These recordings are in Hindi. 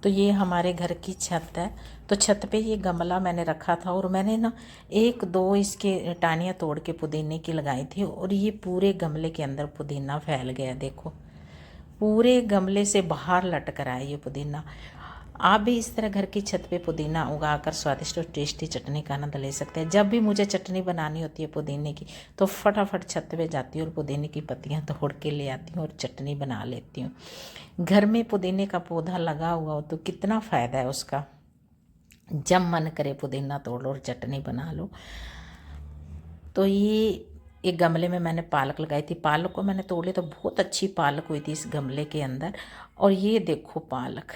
तो ये हमारे घर की छत है। तो छत पे ये गमला मैंने रखा था और मैंने ना एक दो इसके टाहनियाँ तोड़ के पुदीने की लगाई थी और ये पूरे गमले के अंदर पुदीना फैल गया। देखो पूरे गमले से बाहर लटक रहा है ये पुदीना। आप भी इस तरह घर की छत पे पुदीना उगाकर स्वादिष्ट और टेस्टी चटनी का आनंद ले सकते हैं। जब भी मुझे चटनी बनानी होती है पुदीने की तो फटाफट छत पे जाती हूँ और पुदीने की पत्तियाँ तोड़ के ले आती हूँ और चटनी बना लेती हूँ। घर में पुदीने का पौधा लगा हुआ हो तो कितना फ़ायदा है उसका। जब मन करे पुदीना तोड़ लो और चटनी बना लो। तो ये एक गमले में मैंने पालक लगाई थी। पालक को मैंने तोड़ लिया तो बहुत अच्छी पालक हुई थी इस गमले के अंदर। और ये देखो पालक,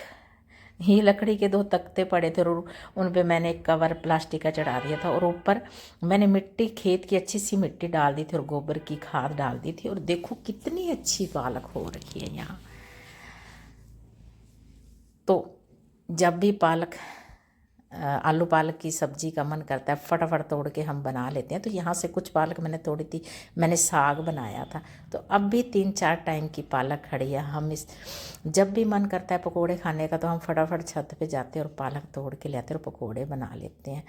ये लकड़ी के दो तख्ते पड़े थे और उन पे मैंने एक कवर प्लास्टिक का चढ़ा दिया था और ऊपर मैंने मिट्टी, खेत की अच्छी सी मिट्टी डाल दी थी और गोबर की खाद डाल दी थी। और देखो कितनी अच्छी पालक हो रखी है यहाँ। तो जब भी पालक आलू पालक की सब्ज़ी का मन करता है फटाफट तोड़ के हम बना लेते हैं। तो यहाँ से कुछ पालक मैंने तोड़ी थी, मैंने साग बनाया था। तो अब भी 3-4 टाइम की पालक खड़ी है। हम इस जब भी मन करता है पकोड़े खाने का तो हम फटाफट छत पे जाते हैं और पालक तोड़ के लाते हैं और पकोड़े बना लेते हैं।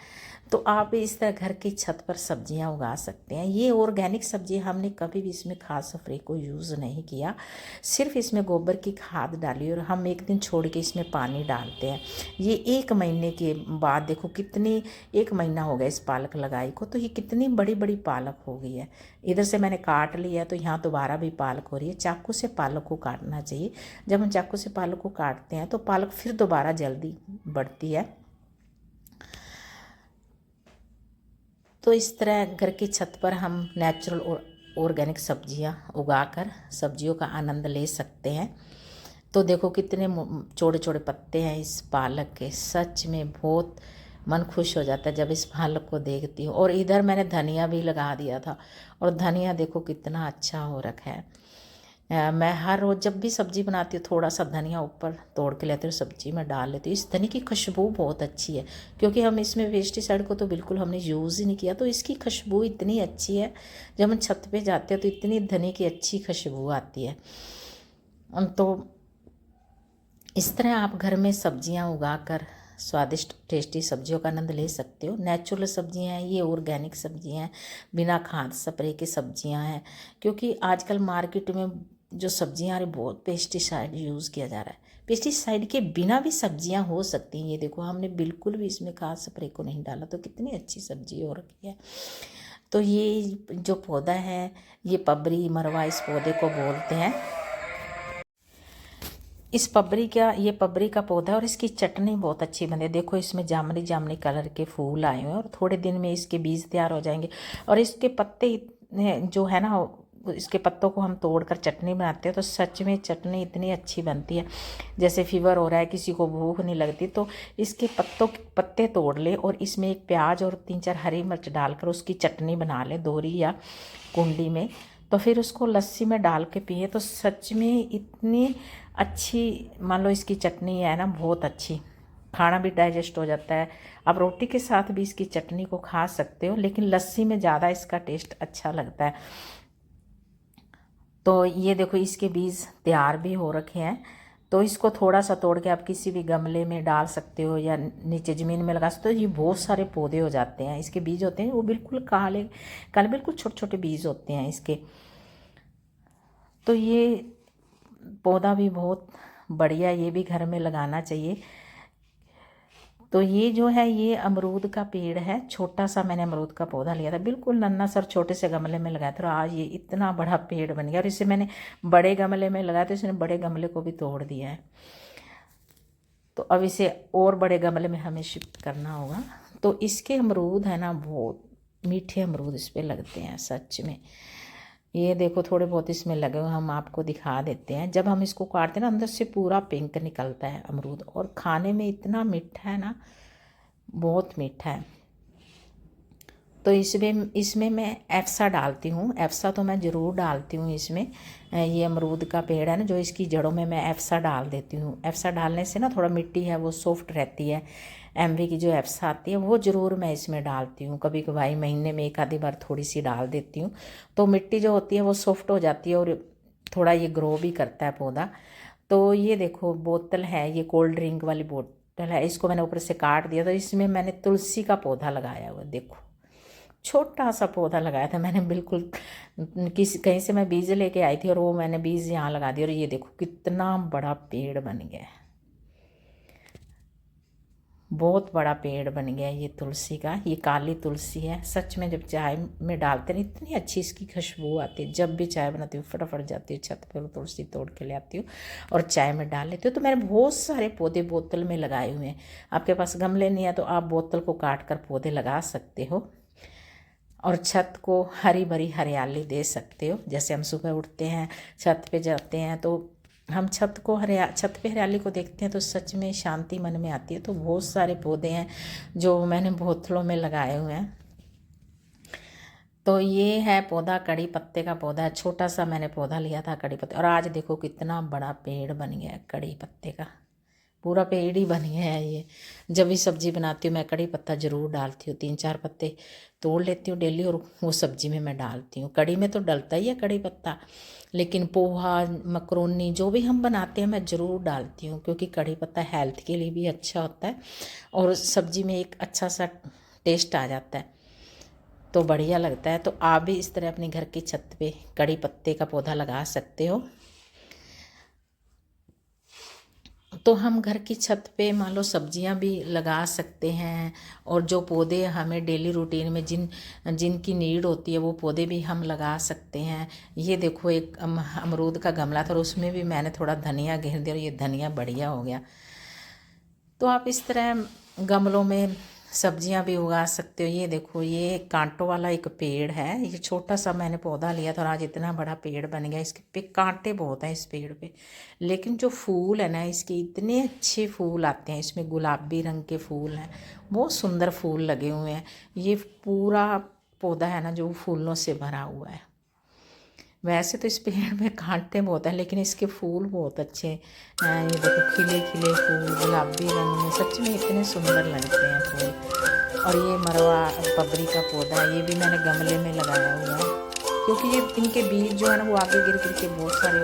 तो आप भी इस तरह घर की छत पर सब्जियां उगा सकते हैं। ये ऑर्गेनिक सब्जी, हमने कभी भी इसमें खाद स्प्रे को यूज़ नहीं किया, सिर्फ इसमें गोबर की खाद डाली और हम एक दिन छोड़ के इसमें पानी डालते हैं। ये 1 महीने के बाद देखो कितनी, 1 महीना हो गया इस पालक लगाई को, तो ये कितनी बड़ी बड़ी पालक हो गई है। इधर से मैंने काट लिया तो यहाँ दोबारा भी पालक हो रही है। चाकू से पालक को काटना चाहिए। जब हम चाकू से पालक को काटते हैं तो पालक फिर दोबारा जल्दी बढ़ती है। तो इस तरह घर की छत पर हम नेचुरल और ऑर्गेनिक सब्जियां उगाकर सब्जियों का आनंद ले सकते हैं। तो देखो कितने छोटे छोटे पत्ते हैं इस पालक के। सच में बहुत मन खुश हो जाता है जब इस पालक को देखती हूँ। और इधर मैंने धनिया भी लगा दिया था और धनिया देखो कितना अच्छा हो रखा है। मैं हर रोज़ जब भी सब्ज़ी बनाती हूँ थोड़ा सा धनिया ऊपर तोड़ के लेती हूँ, सब्ज़ी में डाल लेती हूँ। इस धनिया की खुशबू बहुत अच्छी है क्योंकि हम इसमें पेस्टिसाइड को तो बिल्कुल हमने यूज़ ही नहीं किया। तो इसकी खुशबू इतनी अच्छी है, जब हम छत पे जाते हैं तो इतनी धनिया की अच्छी खुशबू आती है। तो इस तरह आप घर में सब्जियां उगाकर स्वादिष्ट टेस्टी सब्जियों का आनंद ले सकते हो। नेचुरल सब्जियां हैं ये, ऑर्गेनिक सब्जियां हैं, बिना खाद स्प्रे की सब्जियां हैं। क्योंकि आजकल मार्केट में जो सब्जियां आ रही बहुत पेस्टिसाइड यूज़ किया जा रहा है। पेस्टिसाइड के बिना भी सब्जियां हो सकती हैं। ये देखो हमने बिल्कुल भी इसमें खाद स्प्रे को नहीं डाला तो कितनी अच्छी सब्जी हो रखी है। तो ये जो पौधा है ये पबरी मरवा इस पौधे को बोलते हैं। ये पबरी का पौधा है और इसकी चटनी बहुत अच्छी बनती है। देखो इसमें जामुनी जामुनी कलर के फूल आए हुए हैं और थोड़े दिन में इसके बीज तैयार हो जाएंगे। और इसके पत्ते जो है ना, इसके पत्तों को हम तोड़कर चटनी बनाते हैं तो सच में चटनी इतनी अच्छी बनती है। जैसे फीवर हो रहा है, किसी को भूख नहीं लगती, तो इसके पत्ते तोड़ ले और इसमें एक प्याज और 3-4 हरी मिर्च डालकर उसकी चटनी बना ले दोहरी या कुंडी में। तो फिर उसको लस्सी में डाल के पिए तो सच में इतनी अच्छी, मान लो इसकी चटनी है ना बहुत अच्छी, खाना भी डाइजेस्ट हो जाता है। आप रोटी के साथ भी इसकी चटनी को खा सकते हो, लेकिन लस्सी में ज़्यादा इसका टेस्ट अच्छा लगता है। तो ये देखो इसके बीज तैयार भी हो रखे हैं। तो इसको थोड़ा सा तोड़ के आप किसी भी गमले में डाल सकते हो या नीचे ज़मीन में लगा सकते हो। ये बहुत सारे पौधे हो जाते हैं। इसके बीज होते हैं वो बिल्कुल काले काले, बिल्कुल छोटे छोटे बीज होते हैं इसके। तो ये पौधा भी बहुत बढ़िया, ये भी घर में लगाना चाहिए। तो ये जो है ये अमरूद का पेड़ है। छोटा सा मैंने अमरूद का पौधा लिया था, बिल्कुल नन्ना सर छोटे से गमले में लगाया था और आज ये इतना बड़ा पेड़ बन गया। और इसे मैंने बड़े गमले में लगाया तो इसने बड़े गमले को भी तोड़ दिया है। तो अब इसे और बड़े गमले में हमें शिफ्ट करना होगा। तो इसके अमरूद है ना बहुत मीठे अमरूद इस पर लगते हैं सच में। ये देखो थोड़े बहुत इसमें लगे हुए, हम आपको दिखा देते हैं। जब हम इसको काटते हैं ना अंदर से पूरा पिंक निकलता है अमरूद और खाने में इतना मीठा है ना, बहुत मीठा है। तो इसमें मैं एफसा डालती हूँ। एफसा तो मैं ज़रूर डालती हूँ इसमें। ये अमरूद का पेड़ है ना, जो इसकी जड़ों में मैं एफसा डाल देती हूँ। एफसा डालने से ना थोड़ा मिट्टी है वो सॉफ्ट रहती है। एमवी की जो एफसा आती है वो ज़रूर मैं इसमें डालती हूँ। कभी कभाई महीने में एक आधी बार थोड़ी सी डाल देती हूँ। तो मिट्टी जो होती है वो सॉफ्ट हो जाती है और थोड़ा ये ग्रो भी करता है पौधा। तो ये देखो बोतल है, ये कोल्ड ड्रिंक वाली बोतल है, इसको मैंने ऊपर से काट दिया। तो इसमें मैंने तुलसी का पौधा लगाया हुआ, देखो छोटा सा पौधा लगाया था मैंने, बिल्कुल किसी कहीं से मैं बीज लेके आई थी और वो मैंने बीज यहाँ लगा दिया और ये देखो कितना बड़ा पेड़ बन गया है, बहुत बड़ा पेड़ बन गया ये तुलसी का। ये काली तुलसी है, सच में जब चाय में डालते हैं इतनी अच्छी इसकी खुशबू आती है। जब भी चाय बनाती हूँ फटाफट जाती हूँ छत पर, तुलसी तोड़ के ले आती हूँ और चाय में डाल लेती हूँ। तो मैंने बहुत सारे पौधे बोतल में लगाए हुए हैं। आपके पास गमले नहीं है तो आप बोतल को काट कर पौधे लगा सकते हो और छत को हरी भरी हरियाली दे सकते हो। जैसे हम सुबह उठते हैं छत पे जाते हैं तो हम छत पे हरियाली को देखते हैं तो सच में शांति मन में आती है। तो बहुत सारे पौधे हैं जो मैंने बोतलों में लगाए हुए हैं। तो ये है पौधा, कड़ी पत्ते का पौधा है, छोटा सा मैंने पौधा लिया था कड़ी पत्ते, और आज देखो कितना बड़ा पेड़ बन गया है कड़ी पत्ते का, पूरा पेड़ ही बन गया है ये। जब भी सब्जी बनाती हूँ मैं कड़ी पत्ता ज़रूर डालती हूँ, 3-4 पत्ते तोड़ लेती हूँ डेली और वो सब्जी में मैं डालती हूँ। कड़ी में तो डलता ही है कड़ी पत्ता, लेकिन पोहा मकरोनी जो भी हम बनाते हैं मैं ज़रूर डालती हूँ, क्योंकि कड़ी पत्ता हेल्थ के लिए भी अच्छा होता है और सब्जी में एक अच्छा सा टेस्ट आ जाता है, तो बढ़िया लगता है। तो आप भी इस तरह अपने घर की छत पे कड़ी पत्ते का पौधा लगा सकते हो। तो हम घर की छत पे मान लो सब्जियां भी लगा सकते हैं, और जो पौधे हमें डेली रूटीन में जिनकी नीड होती है वो पौधे भी हम लगा सकते हैं। ये देखो एक अमरूद का गमला था और उसमें भी मैंने थोड़ा धनिया घेर दिया और ये धनिया बढ़िया हो गया। तो आप इस तरह गमलों में सब्जियां भी उगा सकते हो। ये देखो ये कांटों वाला एक पेड़ है, ये छोटा सा मैंने पौधा लिया था और आज इतना बड़ा पेड़ बन गया। इसके पे कांटे बहुत हैं इस पेड़ पे, लेकिन जो फूल है ना इसके इतने अच्छे फूल आते हैं, इसमें गुलाबी रंग के फूल हैं, बहुत सुंदर फूल लगे हुए हैं। ये पूरा पौधा है ना जो फूलों से भरा हुआ है। वैसे तो इस पेड़ में कांटे बहुत हैं लेकिन इसके फूल बहुत अच्छे हैं। ये देखो खिले खिले फूल गुलाबी रंग में, सच में इतने सुंदर लगते हैं फूल। और ये मरवा पबरी का पौधा है, ये भी मैंने गमले में लगाया हुआ है, क्योंकि ये इनके बीज जो है ना वो आगे गिर गिर के बहुत सारे